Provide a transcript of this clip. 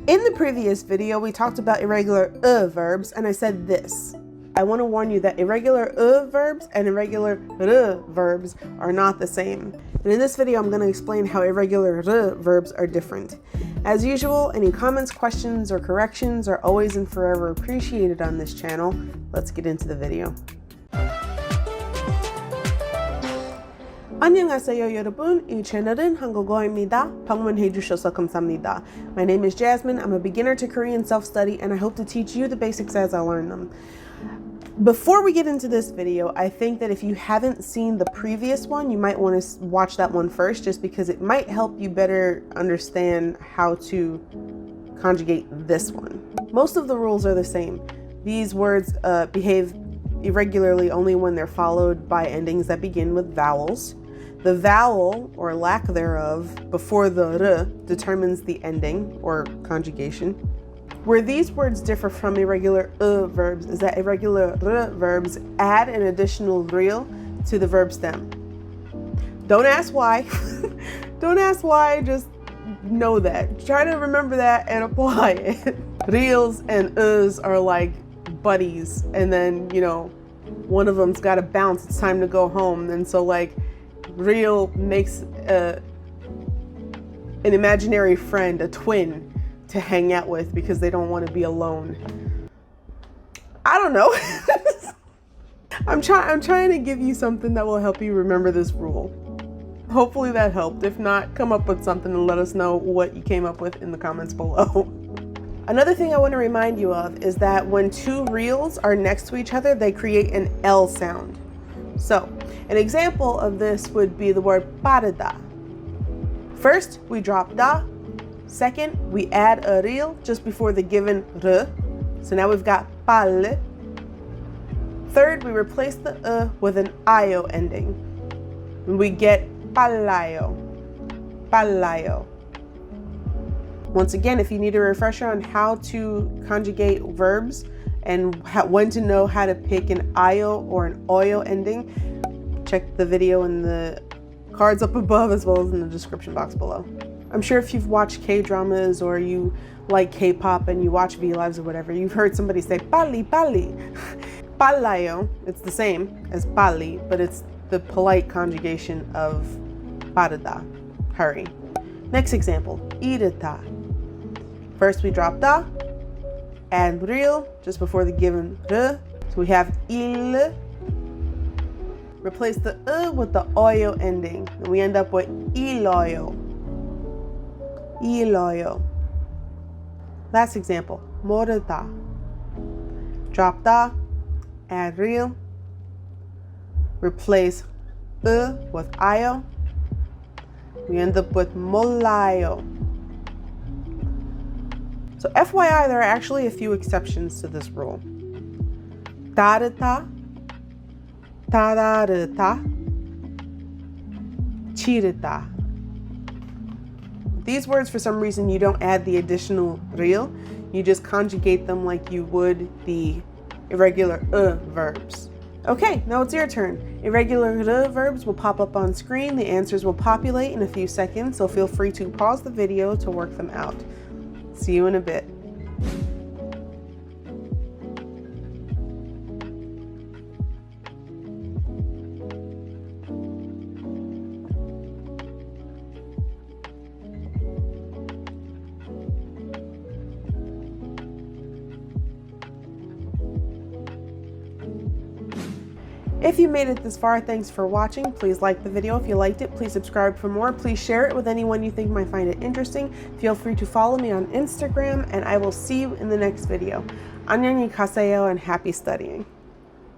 In the previous video, we talked about irregular verbs, and I said this. I want to warn you that irregular verbs and irregular verbs are not the same. And in this video, I'm going to explain how irregular verbs are different. As usual, any comments, questions, or corrections are always and forever appreciated on this channel. Let's get into the video. 안녕하세요 여러분, 이 채널은 한국어입니다. 방문해 주셔서 감사합니다. My name is Jasmine. I'm a beginner to Korean self-study and I hope to teach you the basics as I learn them. Before we get into this video, I think that if you haven't seen the previous one, you might want to watch that one first just because it might help you better understand how to conjugate this one. Most of the rules are the same. These words behave irregularly only when they're followed by endings that begin with vowels. The vowel, or lack thereof, before the r determines the ending, or conjugation. Where these words differ from irregular verbs is that irregular verbs add an additional real to the verb stem. Don't ask why. Don't ask why, just know that. Try to remember that and apply it. Reals and us are like buddies, and then, you know, one of them's got to bounce, it's time to go home. And so like real makes an imaginary friend, a twin, to hang out with because they don't want to be alone. I don't know. I'm trying to give you something that will help you remember this rule. Hopefully that helped. If not, come up with something and let us know what you came up with in the comments below. Another thing I want to remind you of is that when two reals are next to each other, they create an L sound. So, an example of this would be the word 빠르다. First, we drop da. Second, we add a real just before the given r. So now we've got 빠르. Third, we replace the with an io ending. And we get 빨라요. 빨라요. Once again, if you need a refresher on how to conjugate verbs and when to know how to pick an io or an oyo ending, check the video in the cards up above as well as in the description box below. I'm sure if you've watched K-dramas or you like K-pop and you watch V-Lives or whatever, you've heard somebody say 빨리 빨리. 빨라요, it's the same as 빨리, but it's the polite conjugation of 빠르다, hurry. Next example, 이르다. First we drop da, add real just before the given r. So we have il. Replace the with the oyo ending, and we end up with iloyo. Iloyo. Last example, 모르다. Drop da, add real. Replace with io. We end up with 몰라요. So FYI, there are actually a few exceptions to this rule. 다르다, 다다르다, 치르다. These words, for some reason, you don't add the additional real. You just conjugate them like you would the irregular verbs. Okay, now it's your turn. Irregular verbs will pop up on screen. The answers will populate in a few seconds, so feel free to pause the video to work them out. See you in a bit. If you made it this far, thanks for watching. Please like the video if you liked it. Please subscribe for more. Please share it with anyone you think might find it interesting. Feel free to follow me on Instagram, and I will see you in the next video. 안녕하세요 and happy studying.